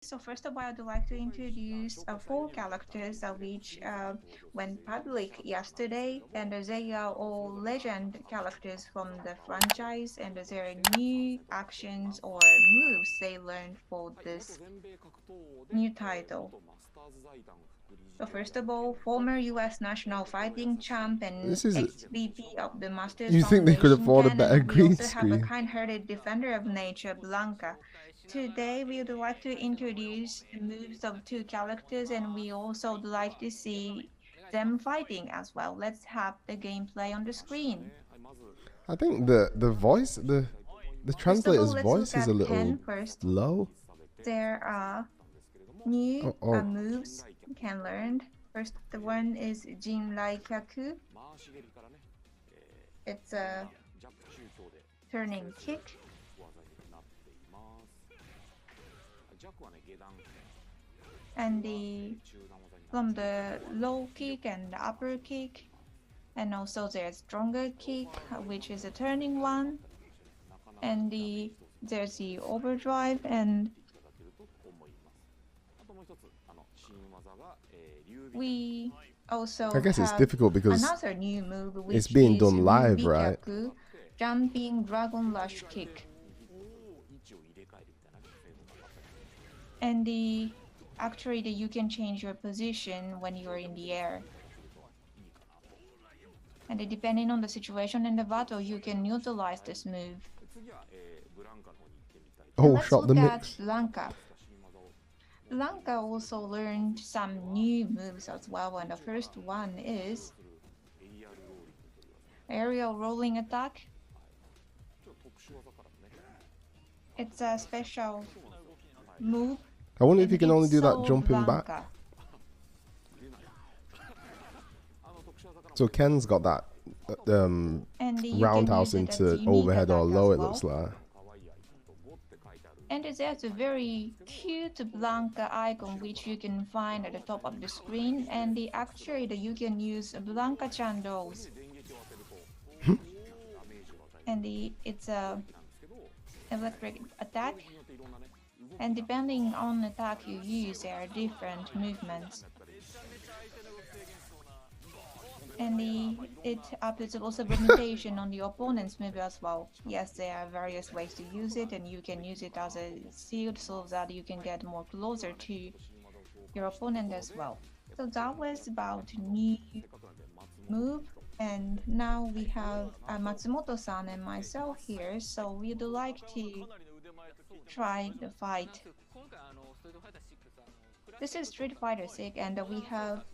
So first of all, I'd like to introduce four characters which went public yesterday, and they are all legend characters from the franchise, and there are new actions or moves they learned for this new title. So first of all, former U.S. national fighting champ and This is. ex-VP of the Masters You think they could Foundation afford a Ken, better and we green also have a screen? kind-hearted defender of nature, Blanca. Today, we would like to introduce the moves of two characters, and we also would like to see them fighting as well. Let's have the gameplay on the screen. I think the voice, the First of all, translator's let's look voice is a at little Ken first. low. There are new Oh, oh. moves Ken learned. First, the one is Jinrai Kyaku. It's a turning kick. And from the low kick and the upper kick, and also there's stronger kick, which is a turning one, and there's the overdrive, and we also I guess it's have difficult because another new move, which it's being is done live, right? Bikyaku, jumping dragon rush kick. And actually you can change your position when you're in the air. And depending on the situation in the battle, you can utilize this move. Oh, let's shot the look at mix. Blanca. Blanca also learned some new moves as well, and the first one is aerial rolling attack. It's a special move. I wonder if you can only do that so jumping Blanca. back. So Ken's got that roundhouse into overhead or low, it looks like. And there's a very cute Blanca icon which you can find at the top of the screen, and actually you can use Blanca chandles. And it's a electric attack, and depending on the attack you use, there are different movements. And it puts also limitation on the opponent's move as well. Yes, there are various ways to use it, and you can use it as a shield so that you can get more closer to your opponent as well. So that was about new move, and now we have Matsumoto-san and myself here, so we'd like to try the fight. This is Street Fighter 6, and we have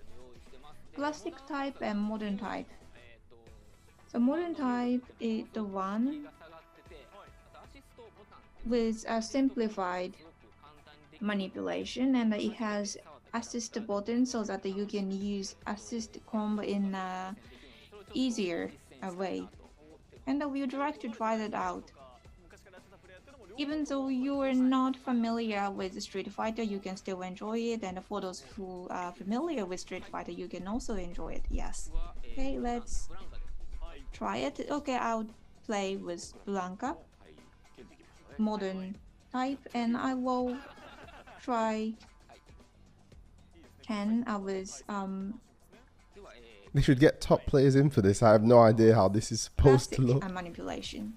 classic type and modern type. So modern type is the one with a simplified manipulation, and it has assist button so that you can use assist combo in a easier way. And we would like to try that out. Even though you are not familiar with Street Fighter, you can still enjoy it, and for those who are familiar with Street Fighter, you can also enjoy it, yes. Okay, let's try it. Okay, I'll play with Blanca, modern type, and I will try Ken with They should get top players in for this. I have no idea how this is supposed to look. manipulation.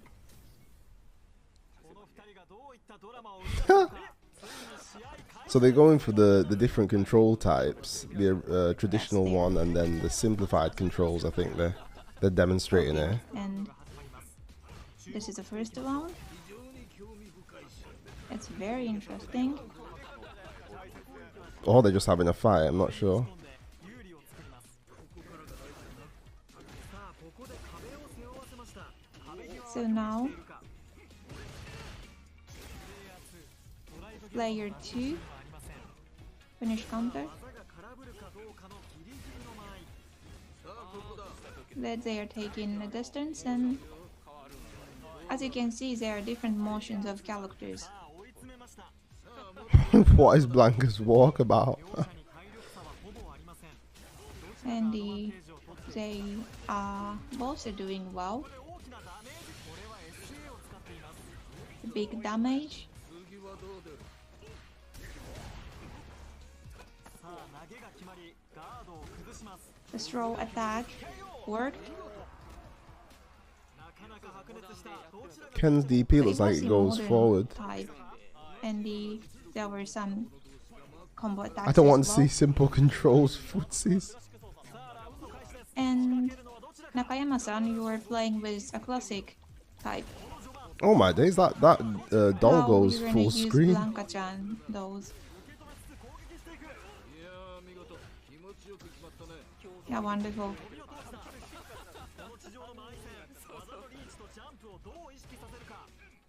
So they're going for the different control types, the traditional one and then the simplified controls. I think they're demonstrating here. And this is the first round. It's very interesting. Or they're just having a fight. I'm not sure. So now player 2 finish counter. That they are taking the distance, and as you can see, there are different motions of characters. What is Blanca's walk about? And they are both doing well. Big damage. The throw attack worked. Ken's DP But looks it like was it the goes modern forward. type, and there were some combo attacks I don't want as to well. see simple controls footsies. And Nakayama-san, you were playing with a classic type. Oh my days, that doll How goes you're gonna full use screen. Blanca-chan, those. Yeah, wonderful.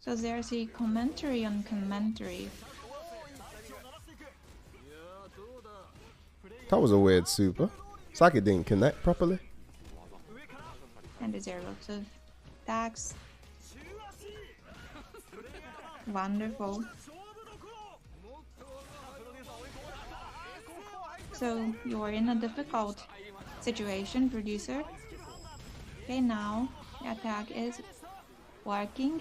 So there's a commentary on commentary. That was a weird super. It's like it didn't connect properly. And there are lots of attacks. Wonderful. So you are in a difficult situation, producer. Okay, now the attack is working.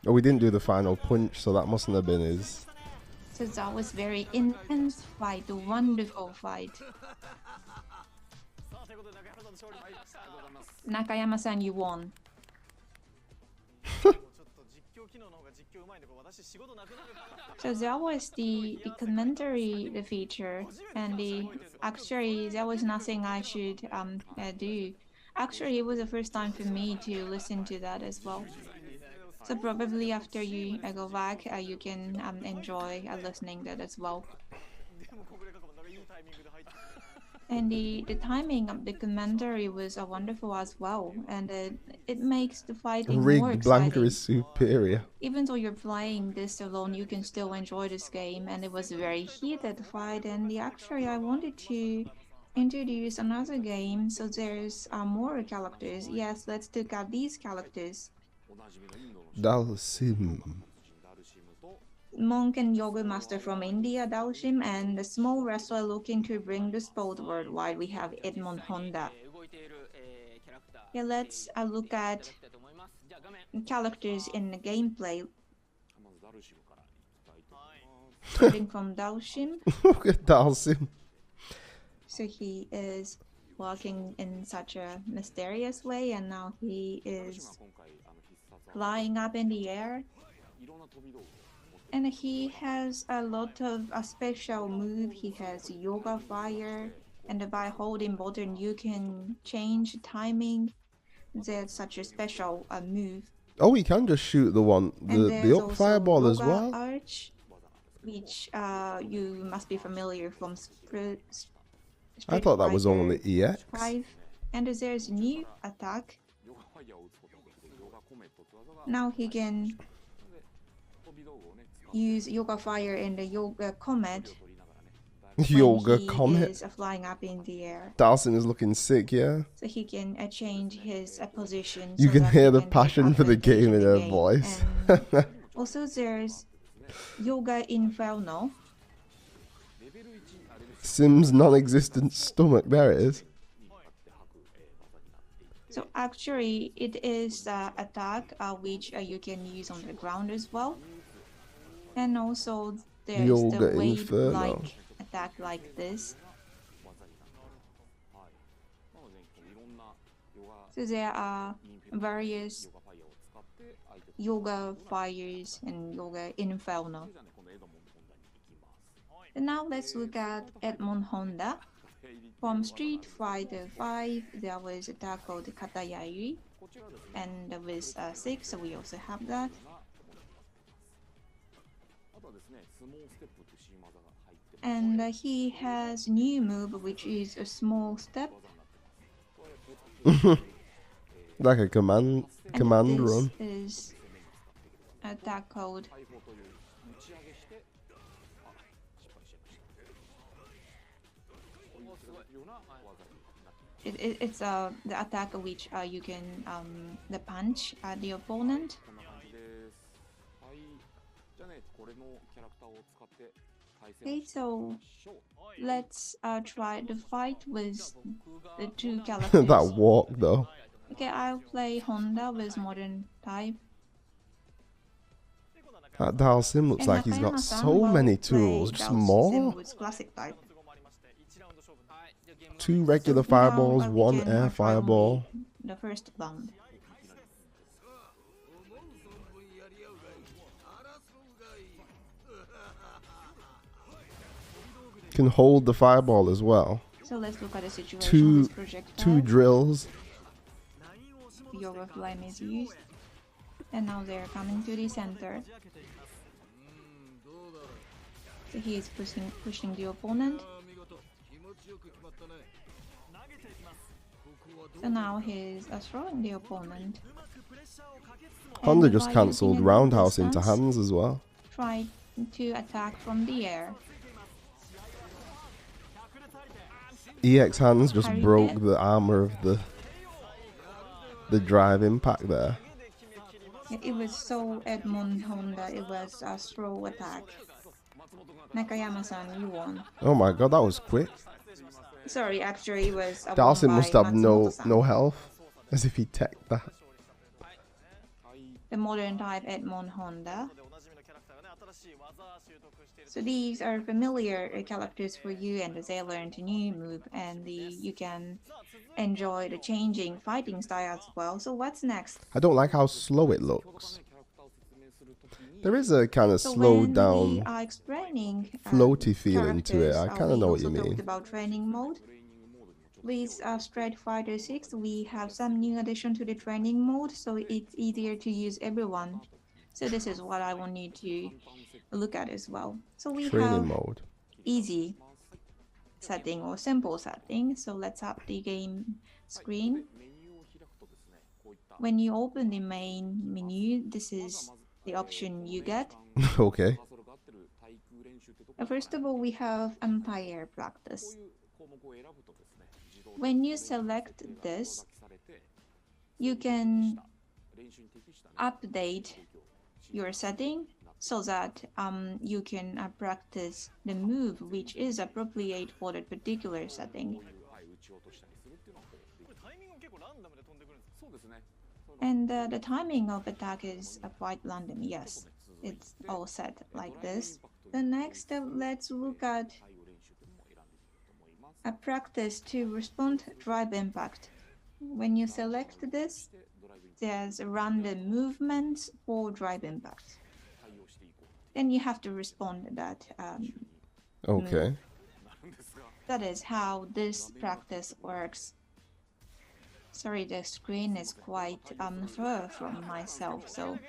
Oh, we didn't do the final punch, so that mustn't have been his. So that was very intense fight, a wonderful fight. Nakayama-san, you won. So that was the commentary, the feature, and actually there was nothing I should do. Actually, it was the first time for me to listen to that as well. So probably after you go back, you can enjoy listening that as well. And the timing of the commentary was wonderful as well, and it makes the fighting more Rigged Blanca exciting. is superior. Even though you're playing this alone, you can still enjoy this game, and it was a very heated fight. And actually, I wanted to introduce another game, so there's more characters. Yes, let's look at these characters. Dalsim. Monk and yoga master from India, Dalshim, and the small wrestler looking to bring the sport worldwide. We have Edmond Honda. Yeah, let's look at characters in the gameplay. Starting from Dalshim. Look at Dalsim. So he is walking in such a mysterious way, and now he is flying up in the air. And he has a lot of a special move. He has yoga fire, and by holding button you can change timing. There's such a special move. Oh, he can just shoot the one, the up fireball as well. Arch, which you must be familiar from I thought that was only EX. 5. And there's new attack. Now he can use yoga fire and the yoga comet. Yoga he comet. Is flying up in the air. Dalsim is looking sick, yeah. So he can change his position. You so can that hear he the can passion take for the advantage game of in the her game. voice. And also there's Yoga Inferno. Sim's non-existent stomach, there it is. So actually it is attack which you can use on the ground as well. And also there's Yoga the wave Inferno. like attack like this. So there are various yoga fires and yoga inferno. And now let's look at Edmond Honda. From Street Fighter 5, there was a attack called Katayari, and with 6, we also have that. And he has new move, which is a small step. Like a command and this run. Is attack code. It's the attack which you can the punch at the opponent. Okay, so let's try to fight with the two characters. That walk though. Okay, I'll play Honda with modern type. That Dalsim looks And like he's got Nakayama-san so will many play tools. Just Dalsim more? with classic type. 2 regular So now fireballs, we 1 can air try fireball. only the first round. Can hold the fireball as well. So let's look at the situation Two with projectile. 2 drills. Yoga flame is used. And now they're coming to the center. So he is pushing the opponent. So now he's throwing the opponent. Honda And just by cancelled using enough roundhouse into distance, hands as well. try to attack from the air. EX hands just Parry broke bit. the armor of the drive impact there. It was so Edmond Honda, it was a throw attack. Nakayama-san, you won. Oh my god, that was quick. Sorry, actually it was won Dalsim by must have Matsumoto-san. no health. As if he teched that. The modern type Edmond Honda. So these are familiar characters for you, and they learned a new move, and you can enjoy the changing fighting style as well. So what's next? I don't like how slow it looks. There is a kind of So slowed when we down, are explaining floaty feeling to it. I characters, kind of we know what you also talked mean. about training mode. With Street Fighter 6, we have some new addition to the training mode, so it's easier to use everyone. So this is what I want you to look at as well. So we Training have mode. easy setting or simple setting. So let's have the game screen. When you open the main menu, this is the option you get. Okay. First of all, we have anti-air practice. When you select this, you can update your setting so that you can practice the move which is appropriate for the particular setting. And the timing of attack is quite random, yes. It's all set like this. The next, let's look at a practice to respond drive impact. When you select this, there's random movements for drive impact. Then you have to respond to that Okay. move. That is how this practice works. Sorry, the screen is quite far from myself, so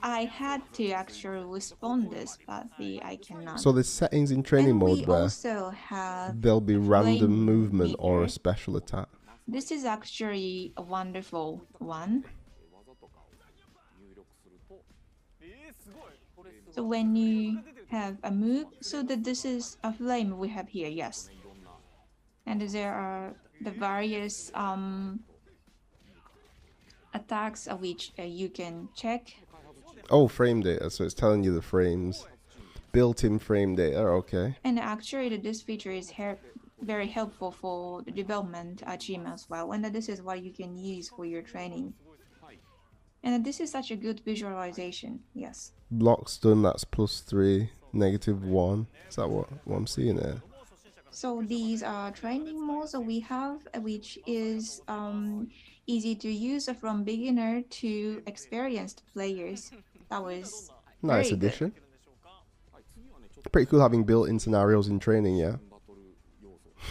I had to actually respond this, but I cannot. So there's settings in training and mode we where also have there'll be random flame movement or a meter. special attack. This is actually a wonderful one. So when you have a move, so that this is a flame we have here, yes. And there are the various attacks of which you can check. Oh, frame data. So it's telling you the frames. Built-in frame data. Okay. And actually, this feature is very helpful for the development team as well. And this is what you can use for your training. And this is such a good visualization. Yes. Block stun. That's +3, -1. Is that what I'm seeing here? So these are training modes that we have, which is easy to use from beginner to experienced players. That was Nice very addition. Pretty cool having built-in scenarios in training, yeah.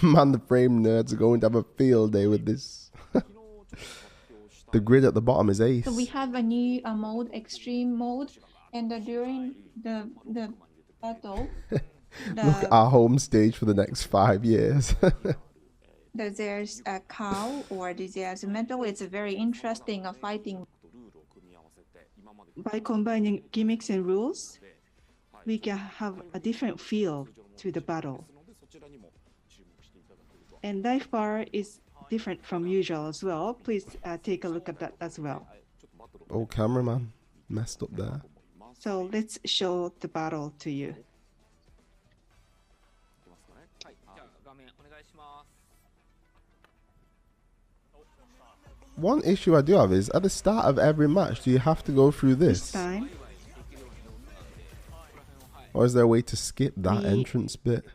Man, the frame nerds are going to have a field day with this. The grid at the bottom is ace. So we have a new mode, extreme mode, and during the battle, Look at our home stage for the next 5 years. there's a cow or there's a metal. It's a very interesting fighting. By combining gimmicks and rules, we can have a different feel to the battle. And dive bar is different from usual as well. Please take a look at that as well. Oh, cameraman. Messed up there. So let's show the battle to you. One issue I do have is, at the start of every match, do you have to go through This this? time, Or is there a way to skip that We- entrance bit?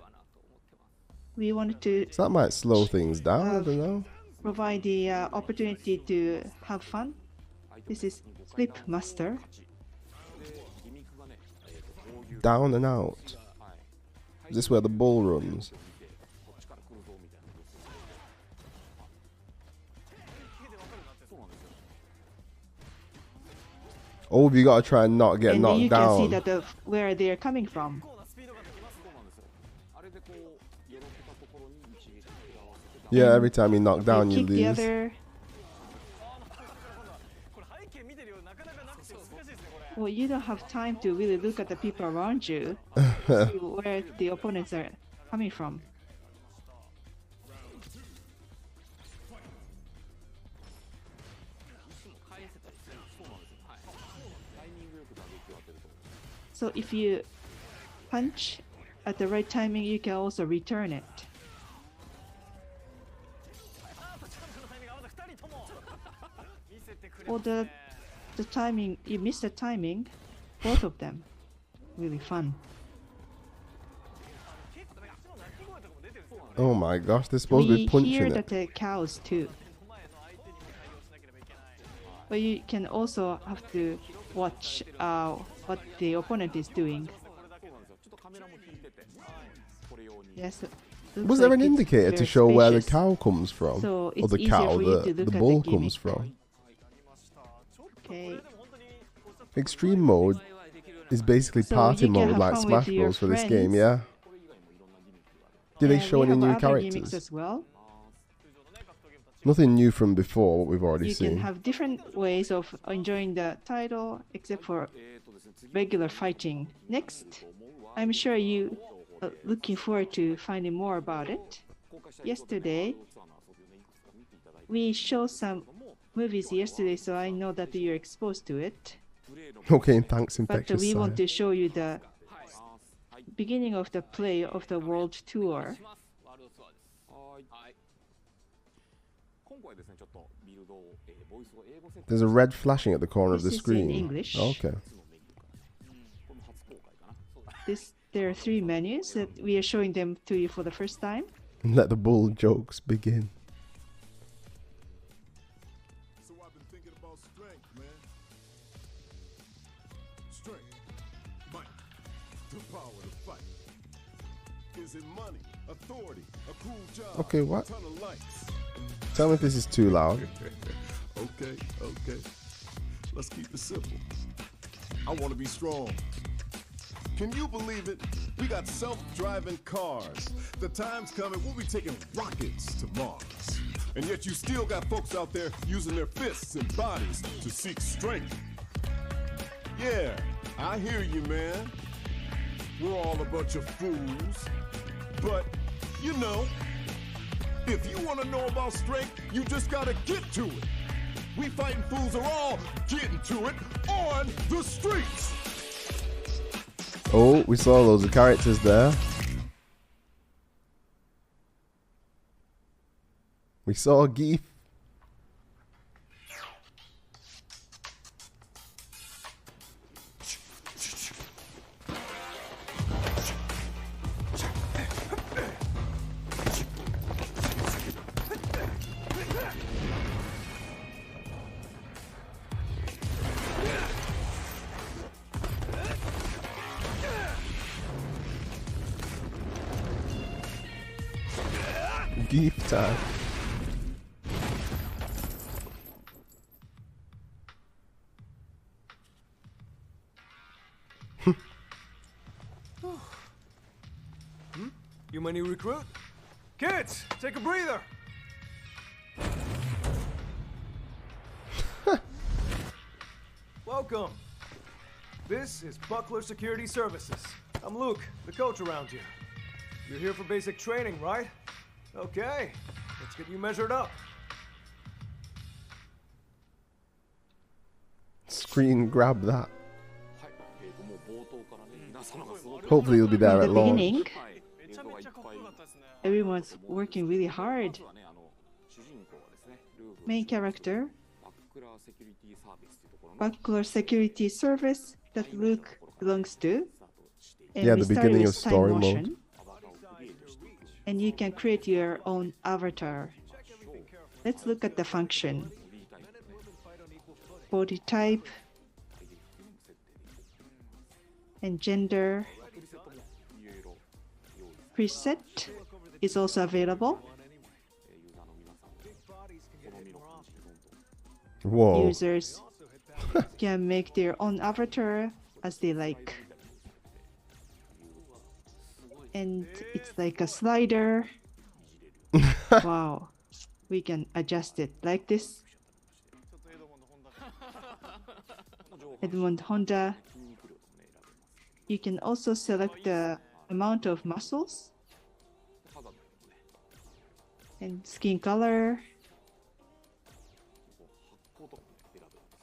We wanted to So that might slow things down, I don't know. provide the opportunity to have fun. This is Flip Master. Down and out. Is this where the bull runs? Oh, you gotta try and not get And knocked you down. can see that where they're coming from. Yeah, every time you knock down, you kick the lose. other. Well, you don't have time to really look at the people around you, see where the opponents are coming from. So if you punch at the right timing, you can also return it. Or the timing, you miss the timing, both of them. Really fun. Oh my gosh, they're supposed to be We punching hear it. that the cows too. But you can also have to watch what the opponent is doing. Yes. looks Was there like an it's indicator to very show where the spacious. cow comes from? So Or it's the easier cow, for you to the look at bull the comes gimmick. from? Okay. Extreme mode is basically So party you can mode have like fun Smash with your Bros for this game, friends. yeah? Did they And show we any have new other gimmicks characters? as well. Nothing new from before, what we've already You seen. can have different ways of enjoying the title, except for regular fighting. Next, I'm sure you are looking forward to finding more about it. Yesterday, we showed some movies yesterday, so I know that you're exposed to it. Okay, thanks, But Infectious we want Sire. to show you the beginning of the play of the world tour. There's a red flashing at the corner of the This is screen. in English. Okay. There are 3 menus that we are showing them to you for the first time. Let the bull jokes begin. So I've been thinking about strength, man. Strength, might, the power to fight. Is it money, authority, a cool job, Okay, what? a ton of lights? Tell me if this is too loud. Okay. Let's keep it simple. I want to be strong. Can you believe it? We got self-driving cars. The time's coming, we'll be taking rockets to Mars. And yet you still got folks out there using their fists and bodies to seek strength. Yeah, I hear you, man. We're all a bunch of fools. But, you know, if you want to know about strength, you just gotta get to it. We fighting fools are all getting to it on the streets. Oh, we saw loads of characters there. We saw Geef. Geef time. You my new recruit? Kids, take a breather. Welcome. This is Buckler Security Services. I'm Luke, the coach around here. You're here for basic training, right? Okay, let's get you measured up. Screen grab that. Hopefully you'll be there In at the launch. beginning, everyone's working really hard. Main character, Buckler Security Service that Luke belongs to. And Yeah, we the started beginning with of story time mode. motion. And you can create your own avatar. Let's look at the function. Body type and gender. Preset is also available. Whoa. Users can make their own avatar as they like. And it's like a slider. Wow. We can adjust it like this. Edmond Honda. You can also select the amount of muscles and skin color.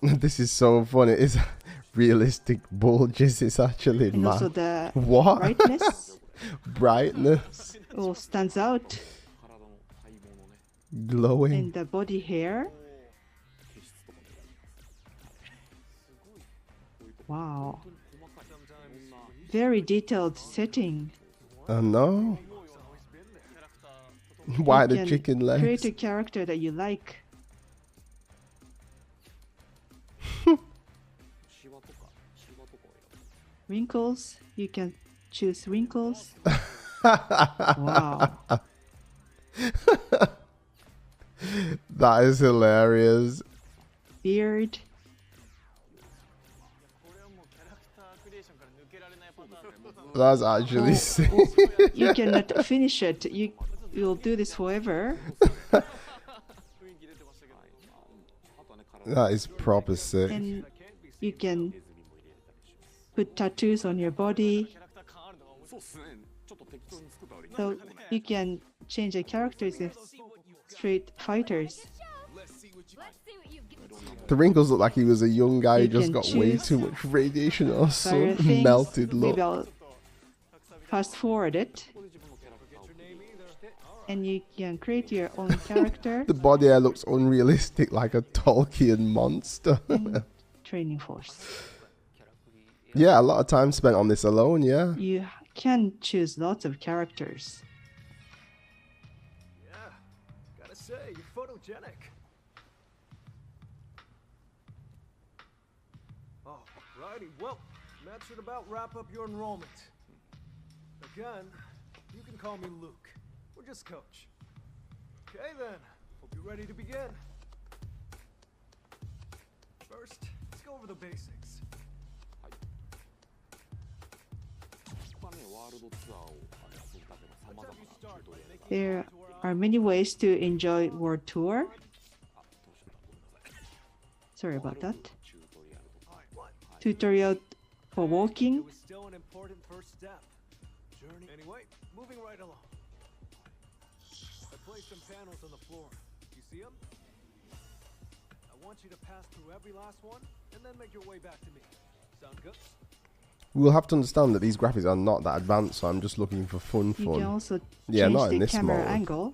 This is so funny. It's realistic bulges. It's actually And also mad. the What? brightness Brightness. all stands out. Glowing. And the body hair. Wow. Very detailed setting. Oh no. Why You the can chicken legs? Create a character that you like. Wrinkles. You can choose wrinkles. Wow. That is hilarious. Beard. That's actually sick. You cannot finish it. You'll do this forever. That is proper sick. And you can put tattoos on your body. So you can change the characters in Street Fighters. The wrinkles look like he was a young guy who You just can got way choose too much radiation or various sun. things. Melted look. Maybe I'll fast forward it. And you can create your own character The body hair looks unrealistic, like a Tolkien monster. and training force. Yeah, a lot of time spent on this alone, yeah. You can choose lots of characters. Yeah, gotta say, you're photogenic. Alrighty, well, that should about wrap up your enrollment. Again, you can call me Luke, or just Coach. Okay then, hope you're ready to begin. First, let's go over the basics. There are many ways to enjoy World Tour. Sorry about that. Tutorial for walking. It was still an important first step. Journey. Anyway, moving right along. I placed some panels on the floor. You see them? I want you to pass through every last one and then make your way back to me. Sound good? We'll have to understand that these graphics are not that advanced, so I'm just looking for fun. You can also Yeah, change not in the this camera mode. angle.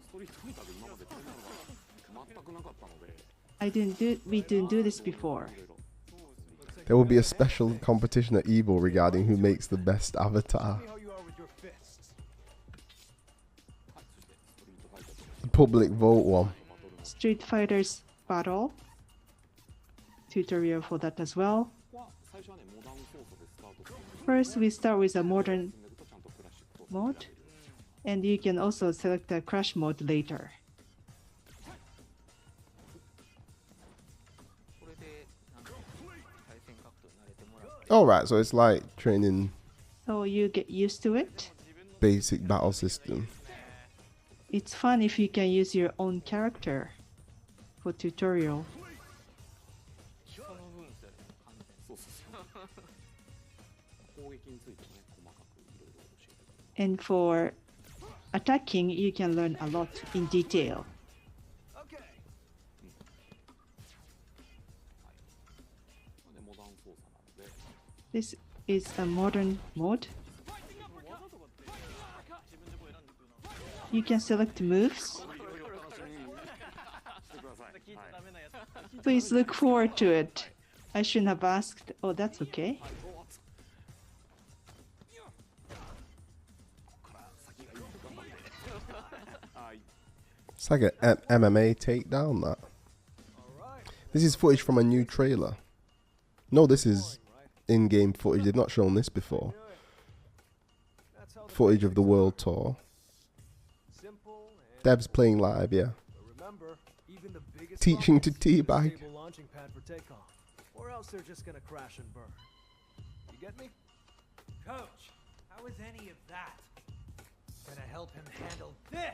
We didn't do this before. There will be a special competition at Evo regarding who makes the best avatar. See how you are with your fists. The public vote one. Street Fighters Battle. Tutorial for that as well. First, we start with a modern mode, and you can also select the crash mode later. Alright, so it's like training So you get used to it. basic battle system. It's fun if you can use your own character for tutorial. And for attacking, you can learn a lot in detail. Okay. This is a modern mode. You can select moves. Please look forward to it. I shouldn't have asked. Oh, that's okay. It's like an MMA takedown, that. This is footage from a new trailer. No, this is in-game footage. They've not shown this before. Footage of the world tour. Dev's playing live, yeah. Teaching to teabag. Or else they're just gonna crash and burn. You get me? Coach, how is any of that gonna help him handle this?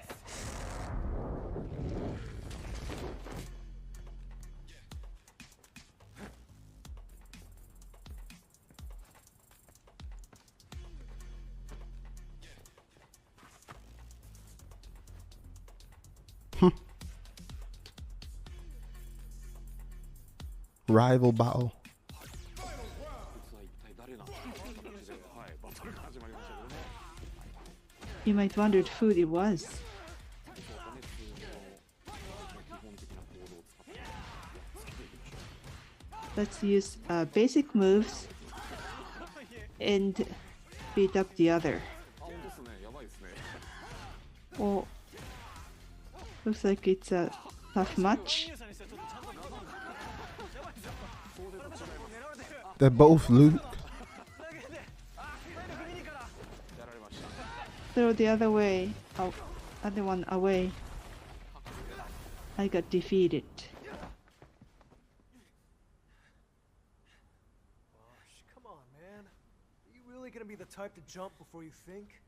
Rival battle. You might wondered who it was. Let's use basic moves and beat up the other. Oh, looks like it's a tough match. They're both Luke. Throw the other way, other one away. I got defeated. Gosh, come on, man. Are you really gonna be the type to jump before you think?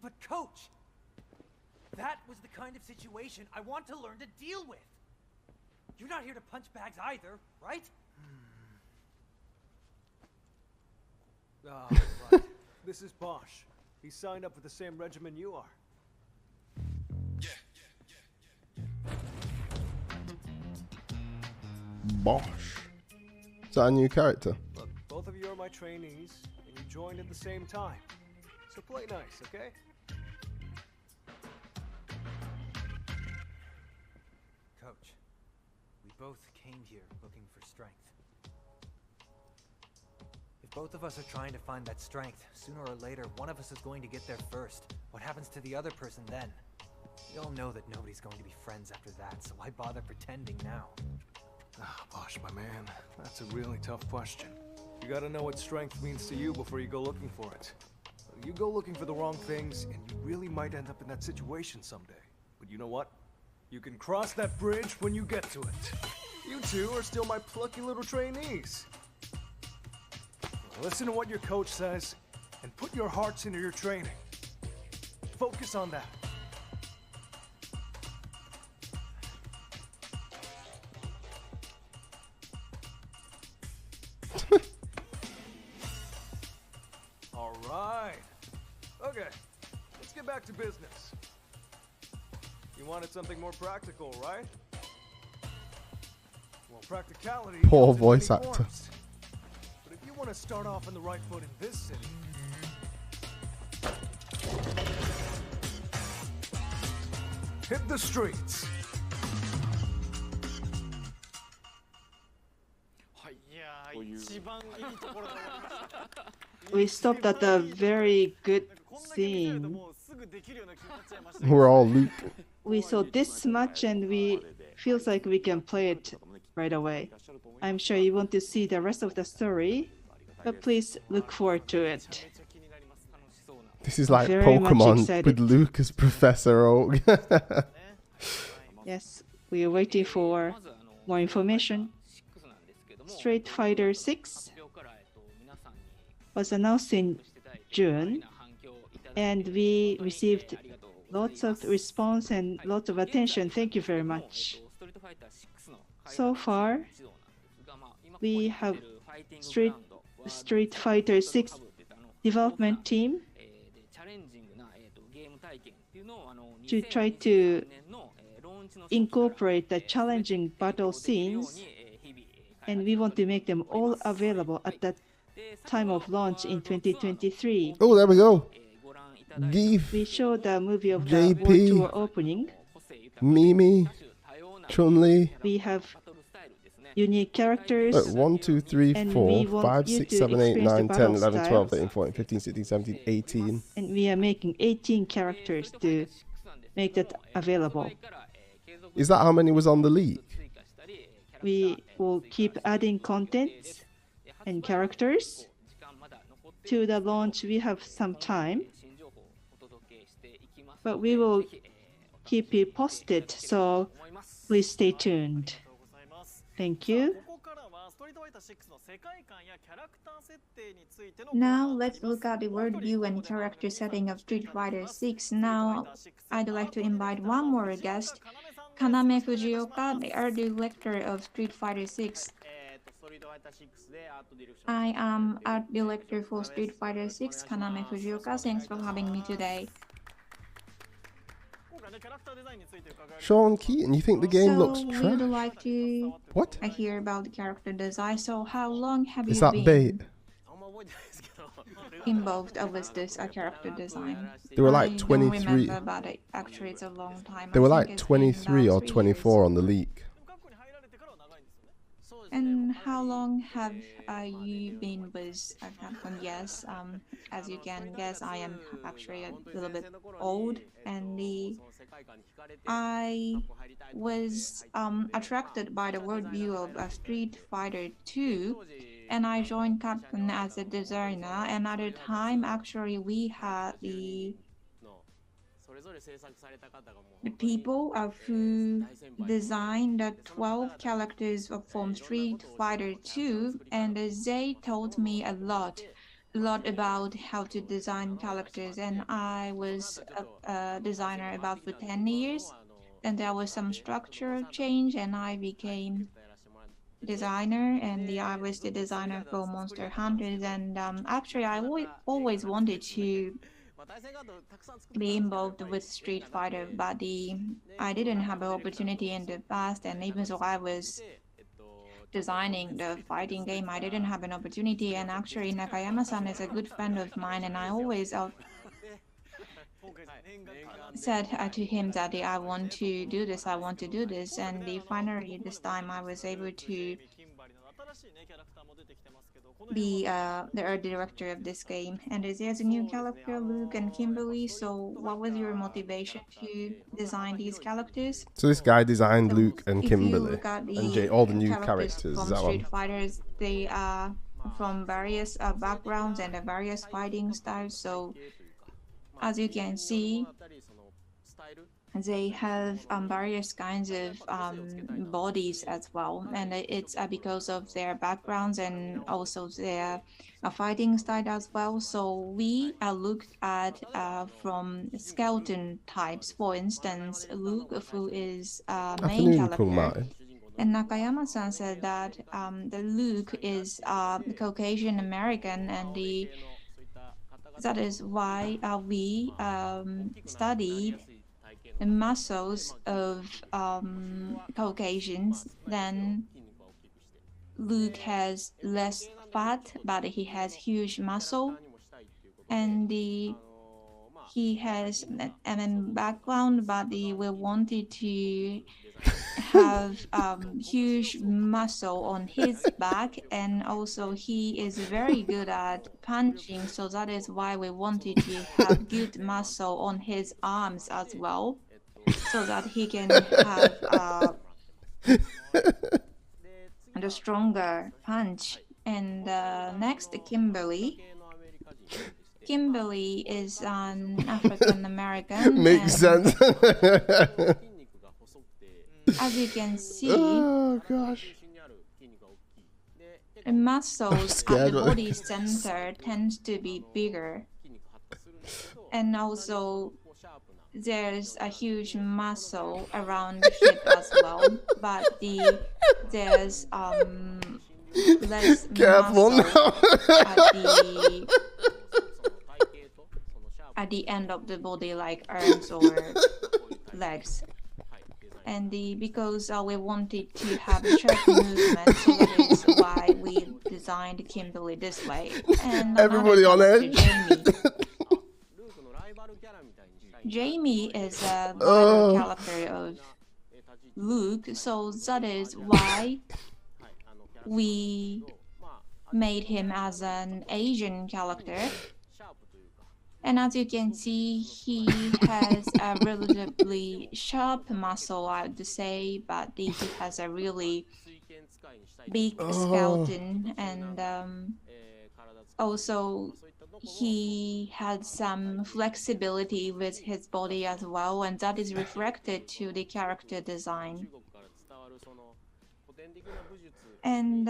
But coach, that was the kind of situation I want to learn to deal with. You're not here to punch bags either, right? Ah, right. This is Bosch. He signed up for the same regimen you are. Bosch. Is that a new character? Look, both of you are my trainees, and you joined at the same time. So play nice, okay? Coach, we both came here looking for strength. If both of us are trying to find that strength, sooner or later, one of us is going to get there first. What happens to the other person then? We all know that nobody's going to be friends after that, so why bother pretending now? Ah, Bosch, my man, that's a really tough question. You gotta know what strength means to you before you go looking for it. You go looking for the wrong things, and you really might end up in that situation someday. But you know what? You can cross that bridge when you get to it. You two are still my plucky little trainees. Listen to what your coach says, and put your hearts into your training. Focus on that. All right. Okay, let's get back to business. You wanted something more practical, right? Well, practicality. Poor comes in voice many actor. forms. But if you want to start off on the right foot in this city, hit the streets. We stopped at a very good scene. We're all Luke. We saw this much and we feels like we can play it right away. I'm sure you want to see the rest of the story, but please look forward to it. This is like Very much Pokemon excited. with Luke as Professor Oak. Yes, we are waiting for more information. Street Fighter 6 was announced in June, and we received lots of response and lots of attention. Thank you very much. So far, we have Street Fighter 6 development team to try to incorporate the challenging battle scenes, and we want to make them all available at the time of launch in 2023. Oh, there we go. Geef, We showed the movie of the JP. World Tour opening. Mimi, Chun-Li. We have unique characters. 1, 2, 3, And 4, we want 5, you 6, to 7, 8, experience 9, the 10, battle 11, 12, styles. 13, 14, 15, 16, 17, 18. And we are making 18 characters to make that available. Is that how many was on the leak? We will keep adding contents and characters. To the launch, we have some time, but we will keep you posted, so please stay tuned. Thank you. Now let's look at the world view and character setting of Street Fighter 6. Now I'd like to invite one more guest, Kaname Fujioka, the art director of Street Fighter 6. I am art director for Street Fighter 6, Kaname Fujioka. Thanks for having me today. Sean Keaton, you think the game looks We'd trash? like to What? hear about the character design. So how long have Is you that been bait? involved with this character design? They were like I 23. don't remember, but actually it's a long time. They I were think like it's been 23 about or 3 24 years. on the leak. And how long have you been with Capcom? Yes, as you can guess, I am actually a little bit old, and I was attracted by the worldview of Street Fighter 2, and I joined Capcom as a designer. And at the time, actually, we had the people who designed the 12 characters from Street Fighter 2, and they taught me a lot about how to design characters. And I was a designer about for 10 years. Then there was some structural change, and I became designer, and I was the designer for Monster Hunters. And actually, I always wanted to be involved with Street Fighter, but I didn't have an opportunity in the past, and even though I was designing the fighting game, I didn't have an opportunity. And actually, Nakayama-san is a good friend of mine, and I always said to him that I want to do this, and finally this time I was able to be the art director of this game. And there's a new character, Luke and Kimberly. So what was your motivation to design these characters? So this guy designed Luke and If you Kimberly look at and Jay, all the new characters characters. from Is that Street one? Fighters, they are from various backgrounds and various fighting styles. So as you can see, they have various kinds of bodies as well, and it's because of their backgrounds and also their fighting style as well. So we looked at from skeleton types. For instance, Luke, who is main Afternoon, Kung character, Martin. and Nakayama-san said that the Luke is Caucasian American, and that is why we studied the muscles of Caucasians. Then Luke has less fat, but he has huge muscle, and he has a background, but we wanted to have huge muscle on his back, and also he is very good at punching, so that is why we wanted to have good muscle on his arms as well, so that he can have a stronger punch. And next, Kimberly. Kimberly is an African American. Makes sense. As you can see, Oh gosh. the muscles at scared the of body center tends to be bigger, and also there's a huge muscle around the hip as well, but there's less Careful muscle now. at the end of the body, like arms or legs. And because we wanted to have a sharp movement, so that is why we designed Kimberly this way. And Everybody on edge. Jamie is a rival character of Luke, so that is why we made him as an Asian character. And as you can see, he has a relatively sharp muscle, I would say, but he has a really big skeleton, and also he had some flexibility with his body as well, and that is reflected to the character design. And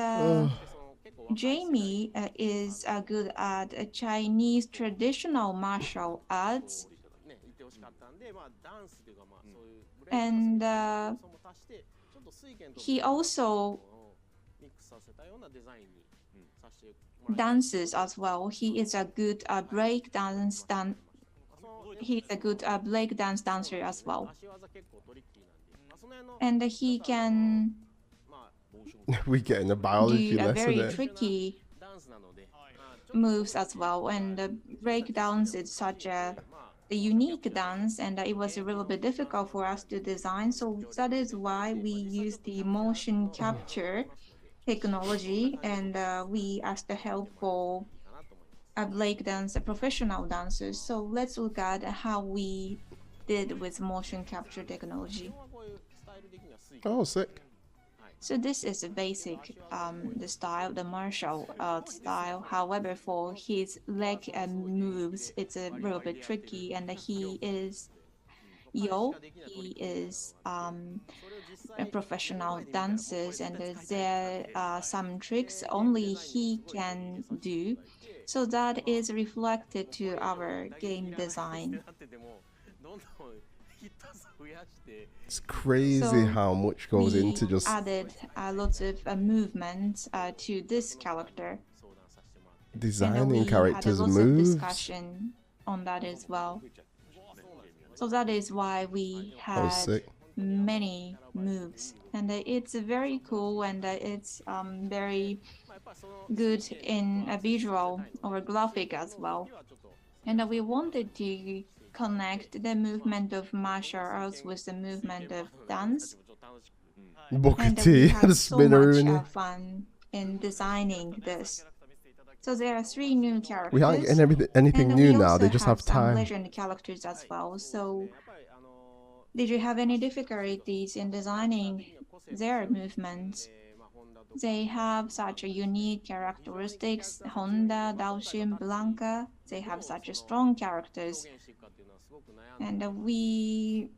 Jamie is good at Chinese traditional martial arts, and he also dances as well. He is a good break dance He's a good break dance dancer as well, and he can We getting a biology do a lesson very there. tricky moves as well. And break dance is such a unique dance, and it was a little bit difficult for us to design. So that is why we use the motion capture technology, and we asked the help for a break dance professional dancers. So let's look at how we did with motion capture technology. Oh, sick. So this is a basic the style, the martial art style. However, for his leg moves, it's a little bit tricky, and he is he is a professional dancers, and there are some tricks only he can do. So that is reflected to our game design. It's crazy So how much goes we into just added lots of movements to this character, and designing we had characters' lots of moves. discussion on that as well. So that is why we That was had sick. many moves, and it's very cool, and it's very good in a visual or graphic as well. And we wanted to connect the movement of martial arts with the movement of dance, Booker and we T had had a so spinner much in it. fun in designing this. So there are 3 new characters. We aren't getting anything and new we now. also They just have some time. legend characters as well. So did you have any difficulties in designing their movements? They have such a unique characteristics. Honda, Daoshin, Blanca, they have such a strong characters. And we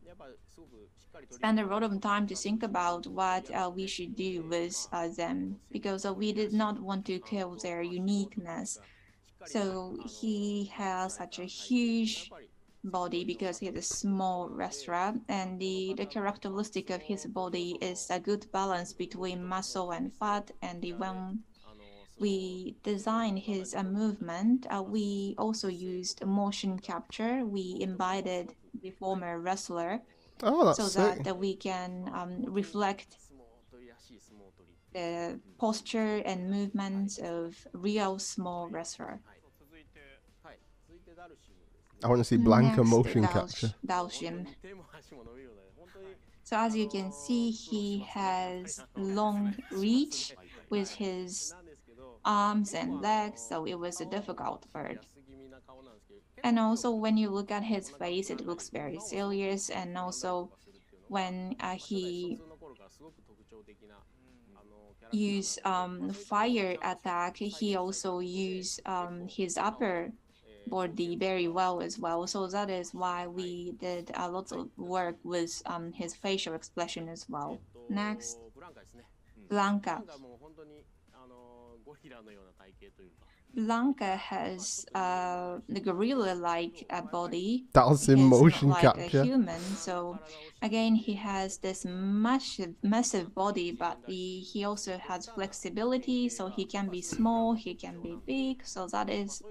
spend a lot of time to think about what we should do with them, because we did not want to kill their uniqueness. So he has such a huge body because he's a small wrestler, and the characteristic of his body is a good balance between muscle and fat. And when we designed his movement, we also used motion capture. We invited the former wrestler Oh, that's so sick. that we can reflect the posture and movements of real small wrestler. I want to see Blanca Next, motion capture. Daoshin. So as you can see, he has long reach with his arms and legs, so it was a difficult part. And also when you look at his face, it looks very serious, and also when he use fire attack, he also use his upper body very well as well. So that is why we did a lot of work with his facial expression as well. Next, Blanca. Blanca has the gorilla-like body. That's in He's motion not like capture. a human. So again, he has this massive body, but he also has flexibility. So he can be small, he can be big. So that is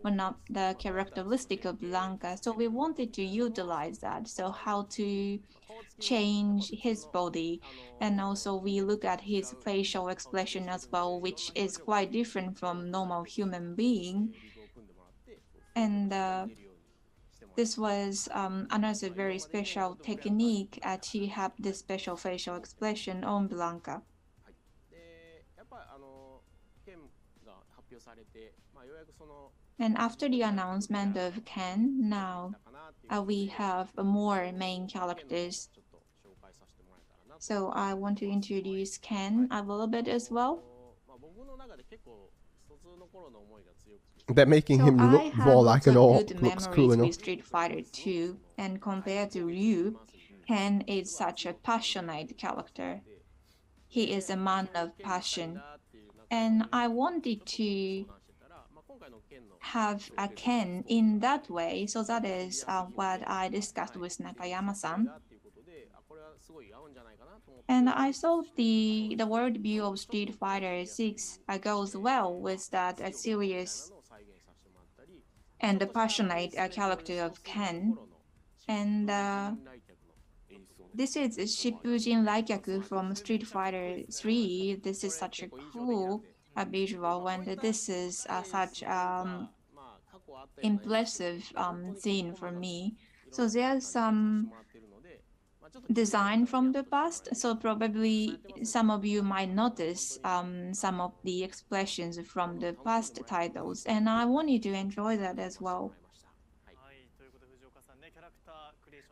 one of the characteristic of Blanca. So we wanted to utilize that. So how to change his body, and also we look at his facial expression as well, which is quite different from normal human being. And this was another very special technique to have this special facial expression on Blanca. And after the announcement of Ken, now we have more main characters. So I want to introduce Ken a little bit as well. They're making So him I look have more lots like an of orc. good Looks cool memories enough. with Street Fighter 2, and compared to Ryu, Ken is such a passionate character. He is a man of passion, and I wanted to have a Ken in that way, so that is what I discussed with Nakayama-san. And I thought the worldview of Street Fighter 6 goes well with that serious and passionate character of Ken. And this is Shippujin Raikyaku from Street Fighter 3. This is such a cool visual, and this is such impressive scene for me. So there's some design from the past, so probably some of you might notice some of the expressions from the past titles, and I want you to enjoy that as well.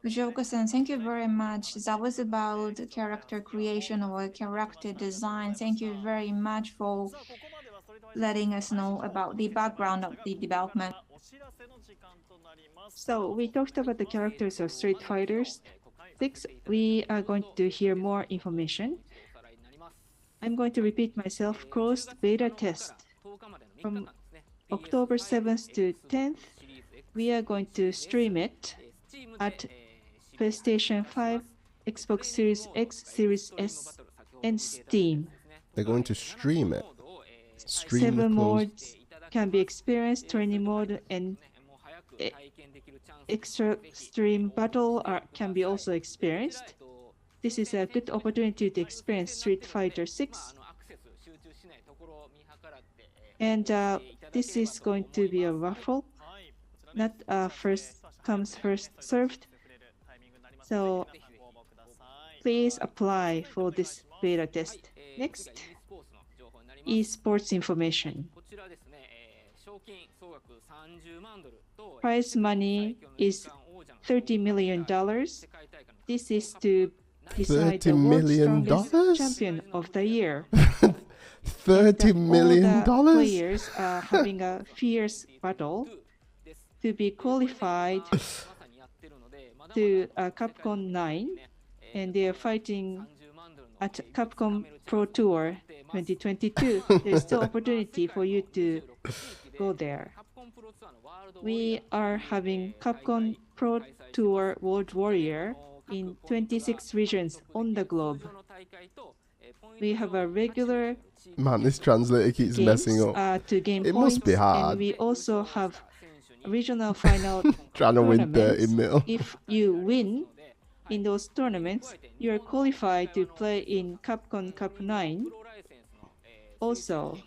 Fujioka-san, thank you very much. That was about character creation or character design. Thank you very much for letting us know about the background of the development. So we talked about the characters of Street Fighters 6. We are going to hear more information. I'm going to repeat myself. Closed beta test from October 7th to 10th. We are going to stream it at PlayStation 5, Xbox Series X, Series S, and Steam. They're going to stream it. Stream 7 the closed. modes can be experienced. Training mode and extra stream battle can be also experienced. This is a good opportunity to experience Street Fighter 6. And this is going to be a raffle, not first comes first served. So please apply for this beta test. Next, esports information. Prize money is $30 million. This is to decide the $30 world's million? strongest champion of the year. $30 million? All the players are having a fierce battle to be qualified to Capcom 9, and they are fighting at Capcom Pro Tour 2022. There's still opportunity for you to go there. We are having Capcom Pro Tour World Warrior in 26 regions on the globe. We have a regular Man, this translator keeps messing up. to gain It points, must be hard. and we also have regional final Trying to win 30 tournaments. mil. If you win in those tournaments, you are qualified to play in Capcom Cup 9. Also,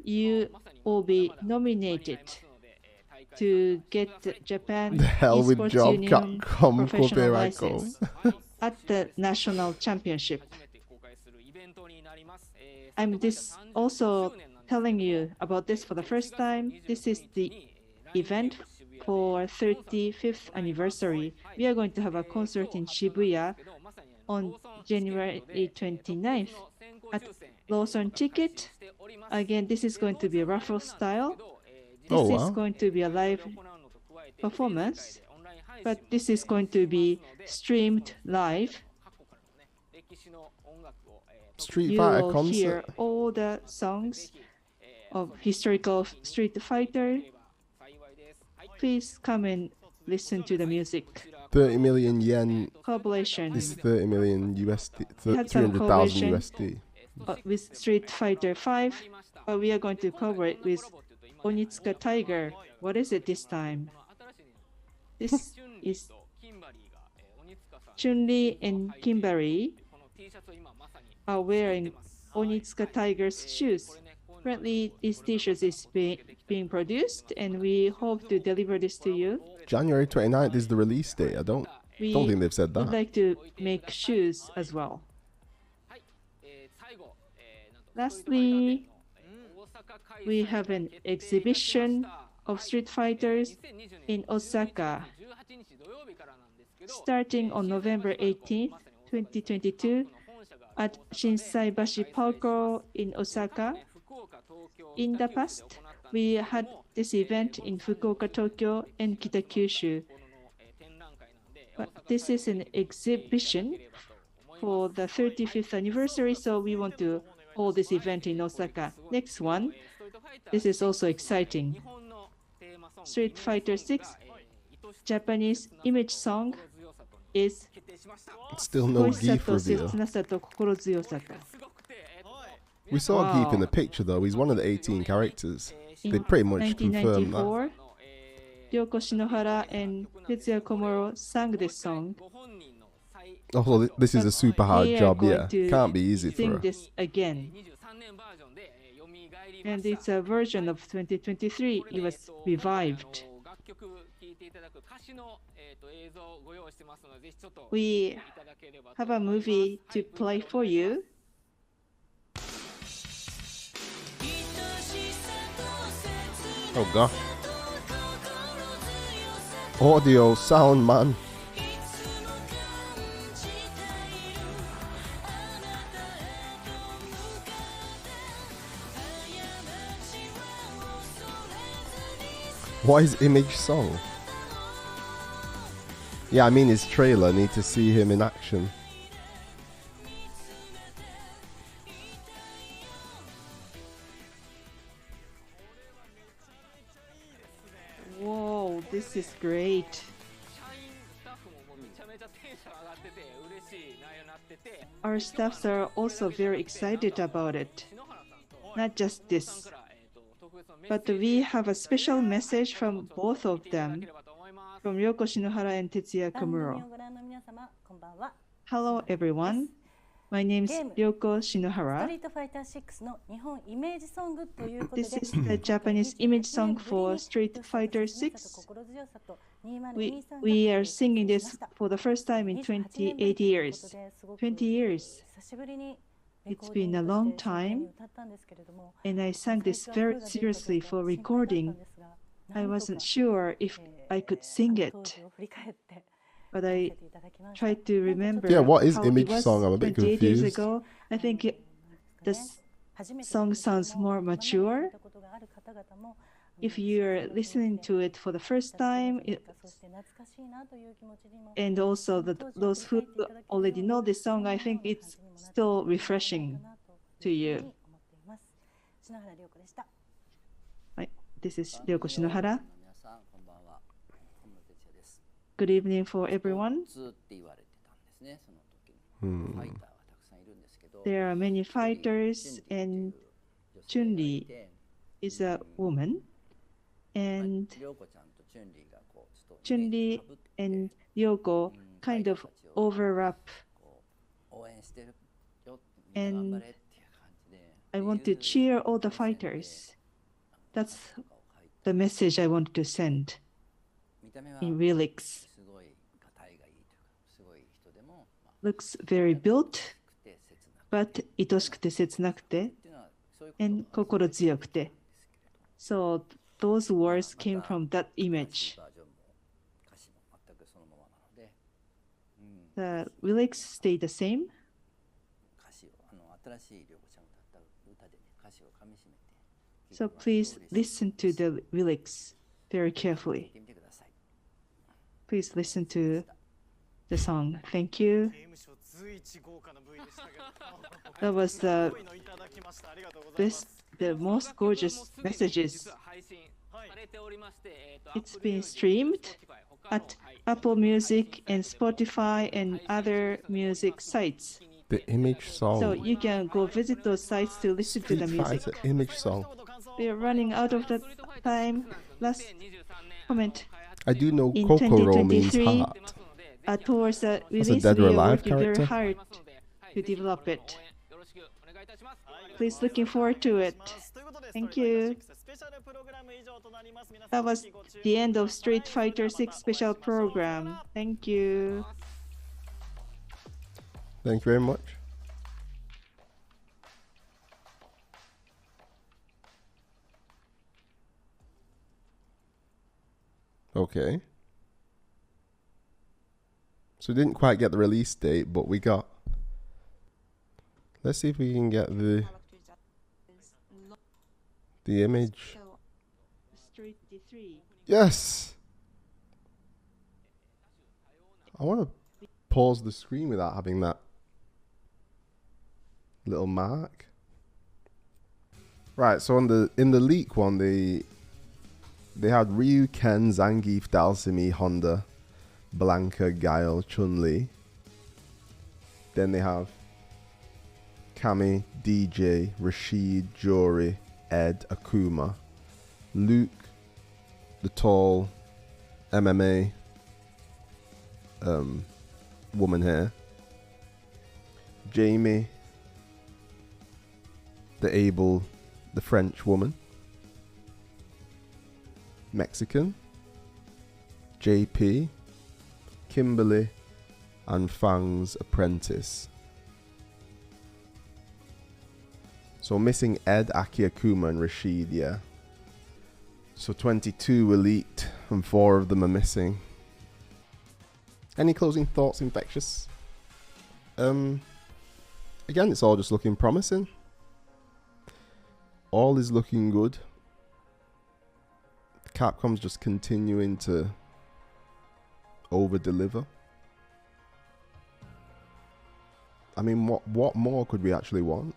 you will be nominated to get Japan The hell with Esports job Union Capcom professional copyright license at the national championship. I'm also telling you about this for the first time. This is the event for 35th anniversary. We are going to have a concert in Shibuya on January 29th at Lawson Ticket. Again, this is going to be a raffle style. This is going to be a live performance, but this is going to be streamed live. Street Fighter You will concert. hear all the songs of historical Street Fighter. Please come and listen to the music. 30 million yen Collaboration is 30 million USD. We had some 300,000 collaboration. USD. With Street Fighter 5, but we are going to cover it with Onitsuka Tiger. What is it this time? This is Chun-Li and Kimberly are wearing Onitsuka Tiger's shoes. Currently, this t-shirt is being produced, and we hope to deliver this to you. January 29th is the release date. I don't think they've said would that. like to make shoes as well. Lastly, we have an exhibition of Street Fighters in Osaka starting on November 18th, 2022 at Shinsaibashi Park in Osaka. In the past, we had this event in Fukuoka, Tokyo, and Kitakyushu. But this is an exhibition for the 35th anniversary, so we want to hold this event in Osaka. Next one, this is also exciting. Street Fighter 6 Japanese image song is Still no Geef reveal. We saw Geef in the picture though. He's one of the 18 characters. They pretty much confirmed that. Ryoko Shinohara and Tetsuya Komuro sang this song. Oh, this is a super hard job, yeah. Can't be easy for sing her. this again. And it's a version of 2023. It was revived. We have a movie to play for you. Oh gosh. Audio sound, man. What is Image song? Yeah, I mean his trailer. Need to see him in action. Whoa, this is great. Our staffs are also very excited about it. Not just this, but we have a special message from both of them, from Ryoko Shinohara and Tetsuya Komuro. Hello everyone, my name is Ryoko Shinohara. This is the Japanese image song for Street Fighter 6. We are singing this for the first time in 28 years. 20 years. It's been a long time, and I sang this very seriously for recording. I wasn't sure if I could sing it, but I tried to remember. Yeah, what is how Image it was song? I'm a bit 28 years confused. ago. I think this song sounds more mature. If you're listening to it for the first time, and also those who already know this song, I think it's still refreshing to you. This is Ryoko Shinohara. Good evening for everyone. There are many fighters, and Chun-Li is a woman. And Chun-Li and Ryoko kind of overlap. And I want to cheer all the fighters. That's the message I want to send in lyrics. Looks very built, but 愛しくて切なくて and 心強くて. So those words came from that image. The lyrics stay the same. So please listen to the lyrics very carefully. Please listen to the song. Thank you. That was the best, the most gorgeous messages. It's been streamed at Apple Music and Spotify and other music sites. The Image song. So you can go visit those sites to listen to the Street music. Fighter Image song. We are running out of the time. Last comment. I do know In Kokoro means 2023, heart. towards the a release, Dead or we are Alive working very character? hard to develop it. Please looking forward to it. Thank you. That was the end of Street Fighter 6 special program. Thank you. Thank you very much. Okay. So we didn't quite get the release date, but we got... Let's see if we can get the image. Street D3. Yes! I want to pause the screen without having that little mark. Right, so in the leak one, they had Ryu, Ken, Zangief, Dalsimi, Honda, Blanca, Guile, Chun-Li. Then they have Kami, DJ, Rashid, Jory, Ed, Akuma, Luke, the tall MMA woman here, Jamie, the French woman, Mexican, JP, Kimberly, and Fang's apprentice. So missing Ed, Aki, Akuma, and Rashid, yeah. So 22 were leaked, and 4 of them are missing. Any closing thoughts, Infectious? Again, it's all just looking promising. All is looking good. Capcom's just continuing to over-deliver. I mean, what more could we actually want?